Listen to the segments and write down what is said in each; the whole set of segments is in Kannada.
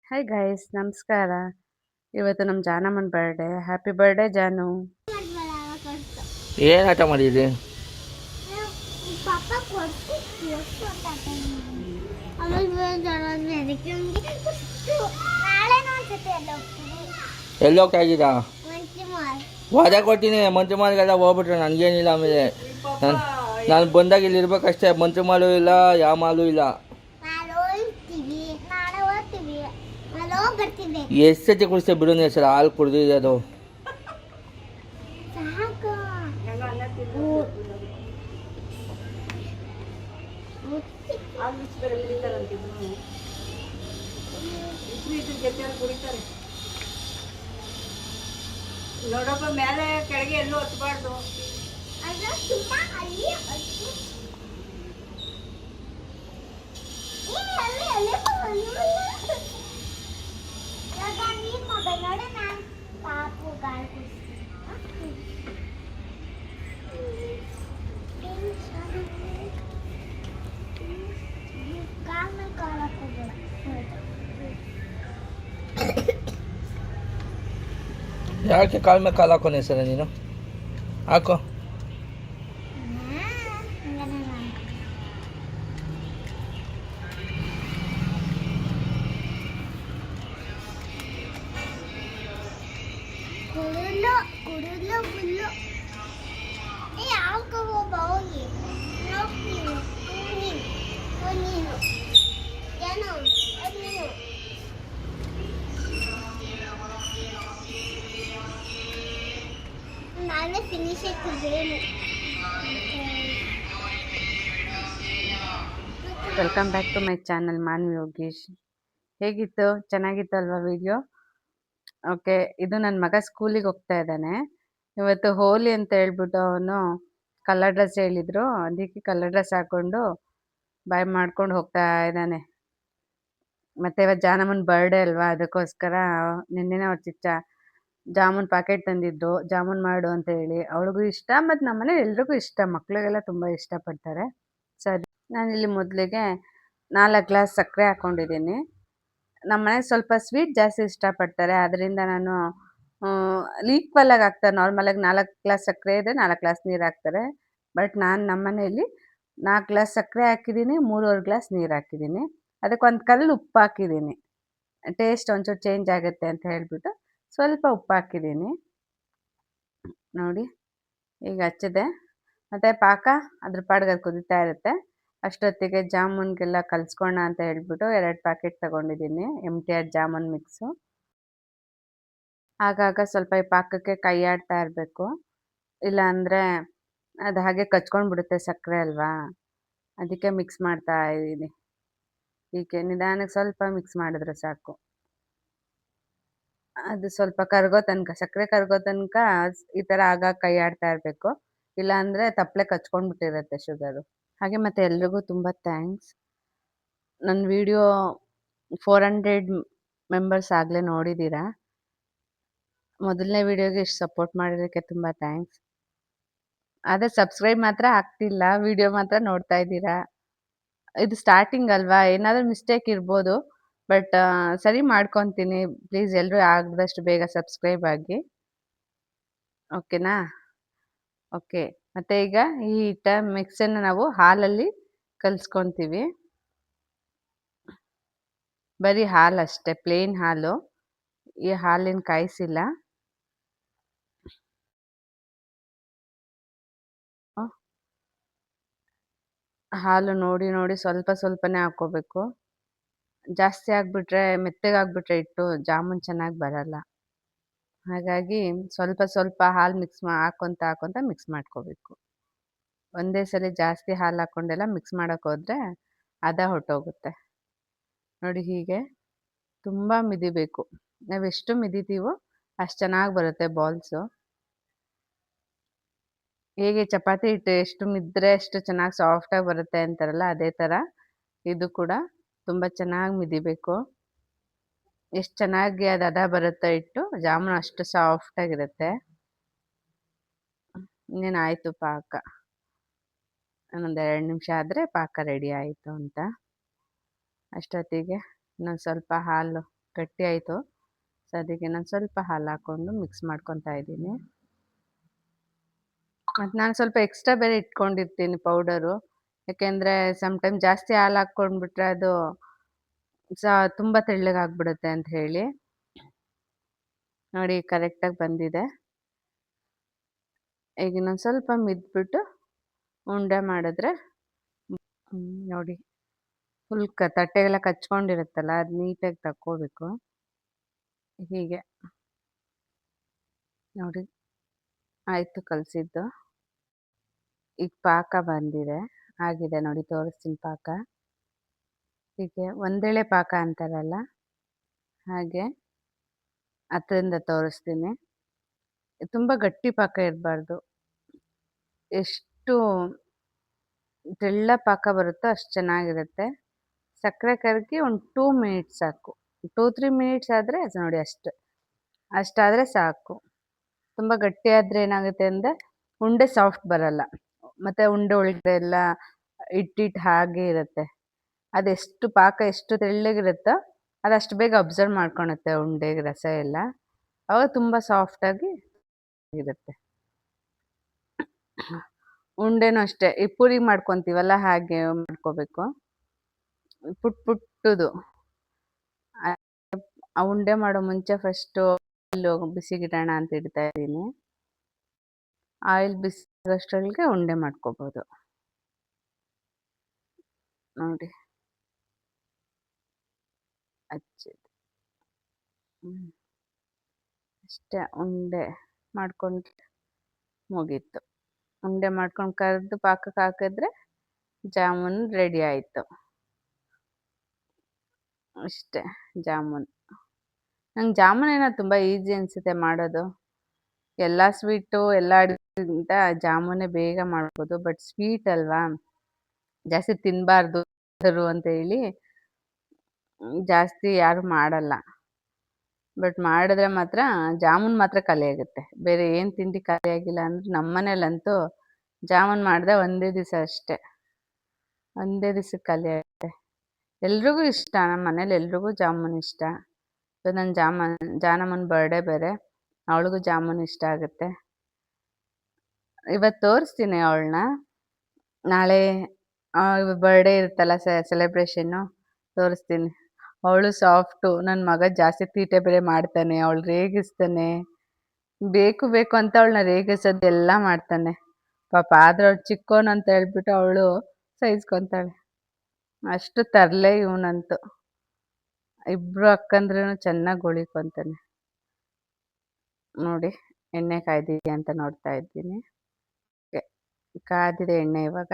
ಹಾಯ್ ಗೈಸ್, ನಮಸ್ಕಾರ. ಇವತ್ತು ನಮ್ಮ ಜಾನಮ್ಮನ ಬರ್ಡೇ. ಹ್ಯಾಪಿ ಬರ್ಡೇ ಜಾನು. ಏನು ಆಟ ಮಾಡಿದ್ರಿ? ಎಲ್ಲಿ ಹೋಗ್ತಾ ಇದ್ದೀರಾ? ವಾದ ಕೊಡ್ತೀನಿ. ಮಂತ್ರಿ ಮಾಲ್ಗೆಲ್ಲ ಹೋಗ್ಬಿಟ್ರೆ ನನಗೇನಿಲ್ಲ. ಆಮೇಲೆ ನಾನು ಬಂದಾಗ ಇಲ್ಲಿ ಇರ್ಬೇಕಷ್ಟೇ. ಮಂತ್ರಿ ಮಾಲು ಇಲ್ಲ, ಯಾವ ಮಾಲು ಇಲ್ಲ. ಎಷ್ಟು ಸತಿ ಕುಡಿಸ್ತೇ ಬಿಡು. ನೀವು ಸರ್ ಹಾಲು ಕುಡ್ದಿರೋದು. ನೋಡಪ್ಪ, ಮೇಲೆ ಕೆಳಗೆ ಎಲ್ಲೂ ಹತ್ಬಾರ್ದು. ಯಾಕೆ ಕಾಲ ಮೇಲೆ ಕಾಲು ಹಾಕೋನೆ ಸರ್ ನೀನು? ಹಾಕೋ. Welcome back to my channel Manvi Yogish. ಹೇಗಿತ್ತು? ಚೆನ್ನಾಗಿತ್ತು ಅಲ್ವಾ ವಿಡಿಯೋ? ಓಕೆ, ಇದು ನನ್ನ ಮಗ ಸ್ಕೂಲಿಗೆ ಹೋಗ್ತಾ ಇದ್ದಾನೆ. ಇವತ್ತು ಹೋಲಿ ಅಂತ ಹೇಳ್ಬಿಟ್ಟು ಅವನು ಕಲರ್ ಡ್ರೆಸ್ ಹೇಳಿದ್ರು. ಅದಕ್ಕೆ ಕಲರ್ ಡ್ರೆಸ್ ಹಾಕೊಂಡು ಬಾಯ್ ಮಾಡ್ಕೊಂಡು ಹೋಗ್ತಾ ಇದ್ದಾನೆ. ಮತ್ತೆ ಇವತ್ತು ಜಾನಮ್ಮನ ಬರ್ಡೇ ಅಲ್ವಾ, ಅದಕ್ಕೋಸ್ಕರ ನಿನ್ನೆನೇ ಅವ್ರ ಚಿಚ್ಚ ಜಾಮೂನ್ ಪ್ಯಾಕೆಟ್ ತಂದಿದ್ದು. ಜಾಮೂನ್ ಮಾಡು ಅಂತ ಹೇಳಿ ಅವಳಿಗೂ ಇಷ್ಟ, ಮತ್ತು ನಮ್ಮನೇಲಿ ಎಲ್ರಿಗೂ ಇಷ್ಟ. ಮಕ್ಳಿಗೆಲ್ಲ ತುಂಬ ಇಷ್ಟಪಡ್ತಾರೆ. ಸರಿ, ನಾನಿಲ್ಲಿ ಮೊದಲಿಗೆ 4 ಗ್ಲಾಸ್ ಸಕ್ಕರೆ ಹಾಕ್ಕೊಂಡಿದ್ದೀನಿ. ನಮ್ಮ ಮನೆಗೆ ಸ್ವಲ್ಪ ಸ್ವೀಟ್ ಜಾಸ್ತಿ ಇಷ್ಟಪಡ್ತಾರೆ, ಆದ್ದರಿಂದ ನಾನು ಈಕ್ವಲಾಗಿ ಹಾಕ್ತಾರೆ. ನಾರ್ಮಲಾಗಿ 4 ಗ್ಲಾಸ್ ಸಕ್ಕರೆ ಇದೆ, 4 ಗ್ಲಾಸ್ ನೀರು ಹಾಕ್ತಾರೆ. ಬಟ್ ನಾನು ನಮ್ಮ ಮನೆಯಲ್ಲಿ 4 ಗ್ಲಾಸ್ ಸಕ್ಕರೆ ಹಾಕಿದ್ದೀನಿ, 3.25 ಗ್ಲಾಸ್ ನೀರು ಹಾಕಿದ್ದೀನಿ. ಅದಕ್ಕೆ ಒಂದು ಕಲ್ಲು ಉಪ್ಪು ಹಾಕಿದ್ದೀನಿ. ಟೇಸ್ಟ್ ಒಂಚೂರು ಚೇಂಜ್ ಆಗುತ್ತೆ ಅಂತ ಹೇಳ್ಬಿಟ್ಟು ಸ್ವಲ್ಪ ಉಪ್ಪು ಹಾಕಿದ್ದೀನಿ. ನೋಡಿ, ಈಗ ಹಚ್ಚಿದೆ. ಮತ್ತು ಪಾಕ ಅದ್ರ ಪಾಡಿಗೆ ಅದು ಕುದೀತಾ ಇರುತ್ತೆ. ಅಷ್ಟೊತ್ತಿಗೆ ಜಾಮೂನ್ಗೆಲ್ಲ ಕಲಿಸ್ಕೋಣ ಅಂತ ಹೇಳ್ಬಿಟ್ಟು 2 ಪ್ಯಾಕೆಟ್ ತೊಗೊಂಡಿದ್ದೀನಿ MTR ಜಾಮೂನ್ ಮಿಕ್ಸು. ಆಗಾಗ ಸ್ವಲ್ಪ ಈ ಪಾಕಕ್ಕೆ ಕೈ ಆಡ್ತಾ ಇರಬೇಕು, ಇಲ್ಲಾಂದರೆ ಅದು ಹಾಗೆ ಕಚ್ಕೊಂಡ್ಬಿಡುತ್ತೆ, ಸಕ್ಕರೆ ಅಲ್ವಾ. ಅದಕ್ಕೆ ಮಿಕ್ಸ್ ಮಾಡ್ತಾ ಇದ್ದೀನಿ. ಹೀಗೆ ನಿಧಾನಕ್ಕೆ ಸ್ವಲ್ಪ ಮಿಕ್ಸ್ ಮಾಡಿದ್ರೆ ಸಾಕು. ಅದು ಸ್ವಲ್ಪ ಕರಗೋ ತನಕ, ಸಕ್ಕರೆ ಕರಗೋ ತನಕ ಈ ಥರ ಆಗಾಗ ಕೈ ಆಡ್ತಾ ಇರಬೇಕು, ಇಲ್ಲಾಂದರೆ ತಪ್ಪಲೆ ಕಚ್ಕೊಂಡ್ಬಿಟ್ಟಿರುತ್ತೆ ಶುಗರು. ಹಾಗೆ ಮತ್ತು ಎಲ್ರಿಗೂ ತುಂಬ ಥ್ಯಾಂಕ್ಸ್. ನನ್ನ ವಿಡಿಯೋ 400 ಮೆಂಬರ್ಸ್ ಆಗಲೇ ನೋಡಿದ್ದೀರಾ. ಮೊದಲನೇ ವಿಡಿಯೋಗೆ ಇಷ್ಟು ಸಪೋರ್ಟ್ ಮಾಡಿದ್ದಕ್ಕೆ ತುಂಬ ಥ್ಯಾಂಕ್ಸ್. ಆದರೆ ಸಬ್ಸ್ಕ್ರೈಬ್ ಮಾತ್ರ ಆಗ್ತಿಲ್ಲ, ವಿಡಿಯೋ ಮಾತ್ರ ನೋಡ್ತಾ ಇದ್ದೀರಾ. ಇದು ಸ್ಟಾರ್ಟಿಂಗ್ ಅಲ್ವಾ, ಏನಾದರೂ ಮಿಸ್ಟೇಕ್ ಇರ್ಬೋದು. ಬಟ್ ಸರಿ ಮಾಡ್ಕೊತೀನಿ. ಪ್ಲೀಸ್ ಎಲ್ಲರೂ ಆಗದಷ್ಟು ಬೇಗ ಸಬ್ಸ್ಕ್ರೈಬ್ ಆಗಿ, ಓಕೆನಾ? ಓಕೆ, ಮತ್ತು ಈಗ ಈ ಮಿಕ್ಸನ್ನು ನಾವು ಹಾಲಲ್ಲಿ ಕಲಿಸ್ಕೊತೀವಿ. ಬರೀ ಹಾಲು ಅಷ್ಟೇ, ಪ್ಲೇನ್ ಹಾಲು. ಈ ಹಾಲಿನ ಕಾಯಿಸಿಲ್ಲ. ಹಾಲು ನೋಡಿ ನೋಡಿ ಸ್ವಲ್ಪ ಸ್ವಲ್ಪನೇ ಹಾಕ್ಕೋಬೇಕು. ಜಾಸ್ತಿ ಆಗಿಬಿಟ್ರೆ, ಮೆತ್ತಗಾಗ್ಬಿಟ್ರೆ ಹಿಟ್ಟು ಜಾಮೂನ್ ಚೆನ್ನಾಗಿ ಬರಲ್ಲ. ಹಾಗಾಗಿ ಸ್ವಲ್ಪ ಸ್ವಲ್ಪ ಹಾಲು ಹಾಕ್ಕೊತ ಮಿಕ್ಸ್ ಮಾಡ್ಕೋಬೇಕು. ಒಂದೇ ಸಲ ಜಾಸ್ತಿ ಹಾಲು ಹಾಕ್ಕೊಂಡೆಲ್ಲ ಮಿಕ್ಸ್ ಮಾಡೋಕೆ ಹೋದರೆ ಅದ ಹೊರಟೋಗುತ್ತೆ. ನೋಡಿ, ಹೀಗೆ ತುಂಬ ಮಿದಿಬೇಕು. ನಾವೆಷ್ಟು ಮಿದಿತೀವೋ ಅಷ್ಟು ಚೆನ್ನಾಗಿ ಬರುತ್ತೆ ಬಾಲ್ಸು. ಹೇಗೆ ಚಪಾತಿ ಹಿಟ್ಟು ಎಷ್ಟು ಮಿದ್ರೆ ಅಷ್ಟು ಚೆನ್ನಾಗಿ ಸಾಫ್ಟಾಗಿ ಬರುತ್ತೆ ಅಂತಾರಲ್ಲ, ಅದೇ ಥರ ಇದು ಕೂಡ ತುಂಬ ಚೆನ್ನಾಗಿ ಮಿದಿಬೇಕು. ಎಷ್ಟು ಚೆನ್ನಾಗಿ ಅದು ಹದ ಬರುತ್ತೆ ಹಿಟ್ಟು, ಜಾಮೂನು ಅಷ್ಟು ಸಾಫ್ಟಾಗಿರುತ್ತೆ. ಇನ್ನೇನು ಆಯಿತು ಪಾಕ. ಇನ್ನೊಂದು 2 ನಿಮಿಷ ಆದರೆ ಪಾಕ ರೆಡಿ ಆಯಿತು ಅಂತ. ಅಷ್ಟೊತ್ತಿಗೆ ಇನ್ನೊಂದು ಸ್ವಲ್ಪ ಹಾಲು ಗಟ್ಟಿ ಆಯಿತು. ಸೊ ಅದಕ್ಕೆ ನಾನು ಸ್ವಲ್ಪ ಹಾಲು ಹಾಕ್ಕೊಂಡು ಮಿಕ್ಸ್ ಮಾಡ್ಕೊತಾ ಇದ್ದೀನಿ. ಮತ್ತು ನಾನು ಸ್ವಲ್ಪ ಎಕ್ಸ್ಟ್ರಾ ಬೇರೆ ಇಟ್ಕೊಂಡಿರ್ತೀನಿ ಪೌಡರು. ಯಾಕೆಂದರೆ ಸಮ್ಟೈಮ್ ಜಾಸ್ತಿ ಹಾಲು ಹಾಕ್ಕೊಂಡ್ಬಿಟ್ರೆ ಅದು ತುಂಬ ತೆಳ್ಳಗಾಗ್ಬಿಡುತ್ತೆ ಅಂತ ಹೇಳಿ. ನೋಡಿ ಕರೆಕ್ಟಾಗಿ ಬಂದಿದೆ. ಈಗ ಇನ್ನೊಂದು ಸ್ವಲ್ಪ ಮಿದ್ಬಿಟ್ಟು ಉಂಡೆ ಮಾಡಿದ್ರೆ ನೋಡಿ ಫುಲ್ ತಟ್ಟೆಗೆಲ್ಲ ಕಚ್ಕೊಂಡಿರುತ್ತಲ್ಲ ಅದು ನೀಟಾಗಿ ತಕ್ಕೋಬೇಕು. ಹೀಗೆ ನೋಡಿ ಆಯಿತು ಕಲಸಿದ್ದು. ಈಗ ಪಾಕ ಬಂದಿದೆ, ಆಗಿದೆ ನೋಡಿ, ತೋರಿಸ್ತೀನಿ ಪಾಕ. ಹೀಗೆ ಒಂದೇಳೆ ಪಾಕ ಅಂತಾರಲ್ಲ ಹಾಗೆ ಹತ್ರದಿಂದ ತೋರಿಸ್ತೀನಿ. ತುಂಬ ಗಟ್ಟಿ ಪಾಕ ಇರಬಾರ್ದು. ಎಷ್ಟು ತೆಳ್ಳ ಪಾಕ ಬರುತ್ತೋ ಅಷ್ಟು ಚೆನ್ನಾಗಿರುತ್ತೆ. ಸಕ್ಕರೆ ಕರಗಿ ಒಂದು 2 ಮಿನಿಟ್ಸ್ ಸಾಕು. 2-3 ಮಿನಿಟ್ಸ್ ಆದರೆ ನೋಡಿ ಅಷ್ಟಾದರೆ ಸಾಕು. ತುಂಬ ಗಟ್ಟಿ ಆದರೆ ಏನಾಗುತ್ತೆ ಅಂದರೆ ಉಂಡೆ ಸಾಫ್ಟ್ ಬರಲ್ಲ, ಮತ್ತು ಉಂಡೆ ಒಳಗಡೆ ಎಲ್ಲ ಹಿಟ್ಟು ಹಾಗೆ ಇರುತ್ತೆ. ಅದೆಷ್ಟು ಪಾಕ ಎಷ್ಟು ತೆಳ್ಳಗಿರುತ್ತೋ ಅದಷ್ಟು ಬೇಗ ಅಬ್ಸರ್ವ್ ಮಾಡ್ಕೊಳುತ್ತೆ ಉಂಡೆಗೆ ರಸ ಎಲ್ಲ. ಆವಾಗ ತುಂಬ ಸಾಫ್ಟಾಗಿ ಇರುತ್ತೆ. ಉಂಡೆನೂ ಅಷ್ಟೇ, ಈ ಪೂರಿ ಮಾಡ್ಕೊತೀವಲ್ಲ ಹಾಗೆ ಮಾಡ್ಕೋಬೇಕು. ಪುಟ್ಟದು ಆ ಉಂಡೆ ಮಾಡೋ ಮುಂಚೆ ಫಸ್ಟು ಆಯಿಲ್ ಬಿಸಿಗಿಡೋಣ ಅಂತ ಇಡ್ತಾ ಇದ್ದೀನಿ. ಆಯಿಲ್ ಬಿಸಿಗೋಷ್ಟರೊಳಗೆ ಉಂಡೆ ಮಾಡ್ಕೋಬೋದು. ನೋಡಿ ಅಷ್ಟೇ, ಉಂಡೆ ಮಾಡ್ಕೊಂಡು ಮುಗೀತು. ಉಂಡೆ ಮಾಡ್ಕೊಂಡು ಕರೆದು ಪಾಕಕ್ಕೆ ಹಾಕಿದ್ರೆ ಜಾಮೂನ್ ರೆಡಿ ಆಯಿತು. ಅಷ್ಟೇ ಜಾಮೂನ್. ನಂಗೆ ಜಾಮೂನ್ ಏನೋ ತುಂಬ ಈಸಿ ಅನಿಸುತ್ತೆ ಮಾಡೋದು. ಎಲ್ಲ ಸ್ವೀಟು ಎಲ್ಲ ಅಡುಗೆಗಿಂತ ಜಾಮೂನೇ ಬೇಗ ಮಾಡ್ಬೋದು. ಬಟ್ ಸ್ವೀಟ್ ಅಲ್ವಾ, ಜಾಸ್ತಿ ತಿನ್ನಬಾರ್ದು ಅಂತ ಹೇಳಿ ಜಾಸ್ತಿ ಯಾರು ಮಾಡಲ್ಲ. ಬಟ್ ಮಾಡಿದ್ರೆ ಮಾತ್ರ ಜಾಮೂನ್ ಮಾತ್ರ ಖಾಲಿ ಆಗುತ್ತೆ. ಬೇರೆ ಏನು ತಿಂಡಿ ಖಾಲಿ ಆಗಿಲ್ಲ ಅಂದ್ರೆ ನಮ್ಮ ಮನೇಲಂತೂ ಜಾಮೂನ್ ಮಾಡಿದ್ರೆ ಒಂದೇ ದಿವಸ ಅಷ್ಟೇ, ಒಂದೇ ದಿವಸಕ್ಕೆ ಖಾಲಿ ಆಗುತ್ತೆ. ಎಲ್ರಿಗೂ ಇಷ್ಟ, ನಮ್ಮ ಮನೇಲಿ ಎಲ್ರಿಗೂ ಜಾಮೂನ್ ಇಷ್ಟ. ಸೊ ನನ್ನ ಜಾನಮ್ಮನ ಬರ್ಡೇ ಬೇರೆ, ಅವಳಿಗೂ ಜಾಮೂನ್ ಇಷ್ಟ ಆಗುತ್ತೆ. ಇವತ್ತು ತೋರಿಸ್ತೀನಿ ಅವಳನ್ನ. ನಾಳೆ ಬರ್ಡೇ ಇರುತ್ತಲ್ಲ ಸೆಲೆಬ್ರೇಷನ್ನು, ತೋರಿಸ್ತೀನಿ. ಅವಳು ಸಾಫ್ಟು, ನನ್ನ ಮಗ ಜಾಸ್ತಿ ತೀಟೆ ಬೇರೆ ಮಾಡ್ತಾನೆ, ಅವಳು ರೇಗಿಸ್ತಾನೆ, ಬೇಕು ಬೇಕು ಅಂತ ಅವಳನ್ನ ರೇಗಿಸೋದೆಲ್ಲ ಮಾಡ್ತಾನೆ ಪಾಪ. ಆದ್ರೆ ಅವಳು ಚಿಕ್ಕವನು ಅಂತ ಹೇಳ್ಬಿಟ್ಟು ಅವಳು ಸಹಿಸ್ಕೊತಾಳೆ. ಅಷ್ಟು ತರಲೆ ಇವನಂತೂ. ಇಬ್ಬರು ಅಕ್ಕಂದ್ರೂ ಚೆನ್ನಾಗಿ ಗೊಳಿಕೊಂತಾನೆ. ನೋಡಿ ಎಣ್ಣೆ ಕಾಯ್ದಿದೆ ಅಂತ ನೋಡ್ತಾ ಇದ್ದೀನಿ. ಕಾದಿದೆ ಎಣ್ಣೆ. ಇವಾಗ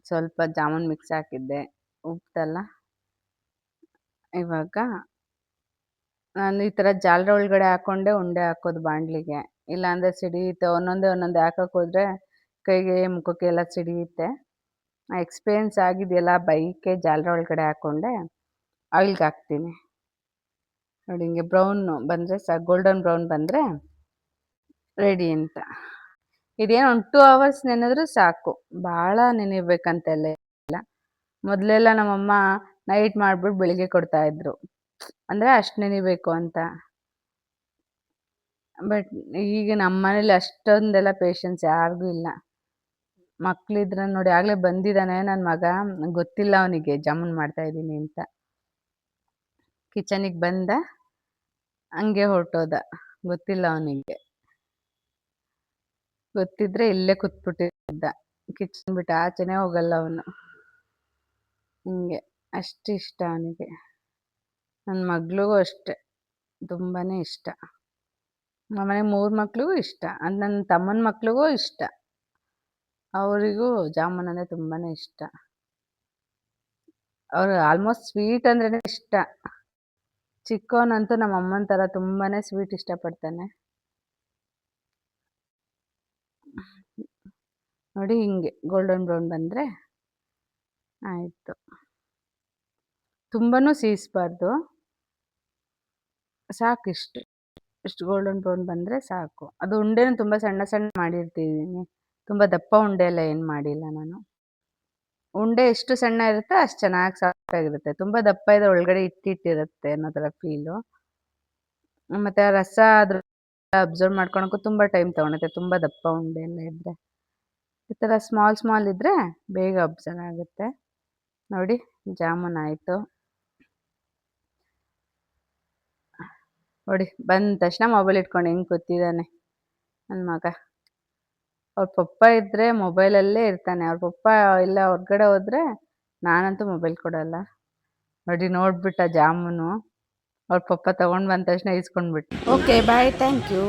ಸ್ವಲ್ಪ ಜಾಮೂನ್ ಮಿಕ್ಸ್ ಹಾಕಿದ್ದೆ, ಉಪ್ಪಲ್ಲ. ಇವಾಗ ನಾನು ಈ ಥರ ಜಾಲರ ಒಳಗಡೆ ಹಾಕ್ಕೊಂಡೆ ಉಂಡೆ ಹಾಕೋದು ಬಾಣಲಿಗೆ. ಇಲ್ಲಾಂದರೆ ಸಿಡಿಯುತ್ತೆ. ಒಂದೊಂದೇ ಹಾಕೋಕೆ ಹೋದರೆ ಕೈಗೆ ಮುಖಕ್ಕೆ ಎಲ್ಲ ಸಿಡಿಯುತ್ತೆ. ಎಕ್ಸ್ಪೀರಿಯೆನ್ಸ್ ಆಗಿದೆಯಲ್ಲ, ಬೈಕೆ ಜಾಲರ ಒಳಗಡೆ ಹಾಕ್ಕೊಂಡೆ ಆಯಿಲ್ಗೆ ಹಾಕ್ತೀನಿ. ನೋಡಿ ಹಿಂಗೆ ಬ್ರೌನ್ ಬಂದರೆ ಗೋಲ್ಡನ್ ಬ್ರೌನ್ ಬಂದರೆ ರೆಡಿ ಅಂತ. ಇದೇನು ಒಂದು 2 hours ನೆನೆದ್ರೂ ಸಾಕು, ಭಾಳ ನೆನೆಬೇಕಂತೆಲ್ಲ ಇಲ್ಲ. ಮೊದಲೆಲ್ಲ ನಮ್ಮಮ್ಮ ನೈಟ್ ಮಾಡಿಬಿಟ್ಟು ಬೆಳಿಗ್ಗೆ ಕೊಡ್ತಾಯಿದ್ರು, ಅಂದರೆ ಅಷ್ಟು ನೆನಿಬೇಕು ಅಂತ. ಬಟ್ ಈಗ ನಮ್ಮ ಮನೇಲಿ ಅಷ್ಟೊಂದೆಲ್ಲ ಪೇಷನ್ಸ್ ಯಾರಿಗೂ ಇಲ್ಲ. ಮಕ್ಕಳಿದ್ರೆ ನೋಡಿ, ಆಗಲೇ ಬಂದಿದ್ದಾನೆ ನನ್ನ ಮಗ, ಗೊತ್ತಿಲ್ಲ ಅವನಿಗೆ ಜಾಮೂನ್ ಮಾಡ್ತಾಯಿದ್ದೀನಿ ಅಂತ. ಕಿಚನಿಗೆ ಬಂದ, ಹಂಗೆ ಹೊರಟೋದ, ಗೊತ್ತಿಲ್ಲ ಅವನಿಗೆ. ಗೊತ್ತಿದ್ರೆ ಇಲ್ಲೇ ಕೂತ್ಬಿಟ್ಟಿದ್ದ, ಕಿಚನ್ ಬಿಟ್ಟು ಆಚೆನೇ ಹೋಗಲ್ಲ ಅವನು. ಹಿಂಗೆ ಅಷ್ಟು ಇಷ್ಟ ಅವನಿಗೆ. ನನ್ನ ಮಗಳಿಗೂ ಅಷ್ಟೆ, ತುಂಬಾ ಇಷ್ಟ. ನಮ್ಮ ಮನೆಗೆ 3 ಮಕ್ಳಿಗೂ ಇಷ್ಟ, ಅದು ನನ್ನ ತಮ್ಮನ ಮಕ್ಳಿಗೂ ಇಷ್ಟ. ಅವರಿಗೂ ಜಾಮೂನ್ ಅಂದರೆ ತುಂಬಾ ಇಷ್ಟ. ಅವರು ಆಲ್ಮೋಸ್ಟ್ ಸ್ವೀಟ್ ಅಂದ್ರೇ ಇಷ್ಟ. ಚಿಕ್ಕವನಂತೂ ನಮ್ಮ ಅಮ್ಮನ ಥರ ತುಂಬಾ ಸ್ವೀಟ್ ಇಷ್ಟಪಡ್ತಾನೆ. ನೋಡಿ ಹಿಂಗೆ ಗೋಲ್ಡನ್ ಬ್ರೌನ್ ಬಂದರೆ ಆಯಿತು. ತುಂಬಾ ಸೀಸ್ಬಾರ್ದು, ಸಾಕು ಇಷ್ಟು ಗೋಲ್ಡನ್ ಬ್ರೌನ್ ಬಂದರೆ ಸಾಕು. ಅದು ಉಂಡೆನೂ ತುಂಬ ಸಣ್ಣ ಸಣ್ಣ ಮಾಡಿರ್ತಿದ್ದೀನಿ, ತುಂಬ ದಪ್ಪ ಉಂಡೆ ಎಲ್ಲ ಏನು ಮಾಡಿಲ್ಲ ನಾನು. ಉಂಡೆ ಎಷ್ಟು ಸಣ್ಣ ಇರುತ್ತೆ ಅಷ್ಟು ಚೆನ್ನಾಗಿ ಸಾಫ್ಟ್ ಆಗಿರುತ್ತೆ. ತುಂಬ ದಪ್ಪ ಇದೆ ಒಳಗಡೆ ಇಟ್ಟಿರುತ್ತೆ ಅನ್ನೋ ಥರ ಫೀಲು. ಮತ್ತು ಆ ರಸ ಅದ್ರ ಅಬ್ಸರ್ವ್ ಮಾಡ್ಕೊಳಕ್ಕೂ ತುಂಬ ಟೈಮ್ ತೊಗೊಳುತ್ತೆ, ತುಂಬ ದಪ್ಪ ಉಂಡೆ ಎಲ್ಲ ಇದ್ದರೆ. ಈ ಥರ ಸ್ಮಾಲ್ ಇದ್ದರೆ ಬೇಗ ಅಬ್ಸರ್ವ್ ಆಗುತ್ತೆ. ನೋಡಿ ಜಾಮೂನ್ ಆಯಿತು. ನೋಡಿ ಬಂದ ತಕ್ಷಣ ಮೊಬೈಲ್ ಇಟ್ಕೊಂಡು ಹೆಂಗೆ ಕೂತಿದ್ದಾನೆ ನನ್ನ ಮಗ. ಅವ್ರ ಪಪ್ಪ ಇದ್ದರೆ ಮೊಬೈಲಲ್ಲೇ ಇರ್ತಾನೆ. ಅವ್ರ ಪಪ್ಪ ಇಲ್ಲ ಹೊರ್ಗಡೆ ಹೋದರೆ ನಾನಂತೂ ಮೊಬೈಲ್ ಕೊಡಲ್ಲ. ನೋಡಿ ನೋಡ್ಬಿಟ್ಟ ಜಾಮೂನು. ಅವ್ರ ಪಪ್ಪ ತೊಗೊಂಡು ಬಂದ ತಕ್ಷಣ ಇಸ್ಕೊಂಡ್ಬಿಟ್ಟು. Okay bye, thank you.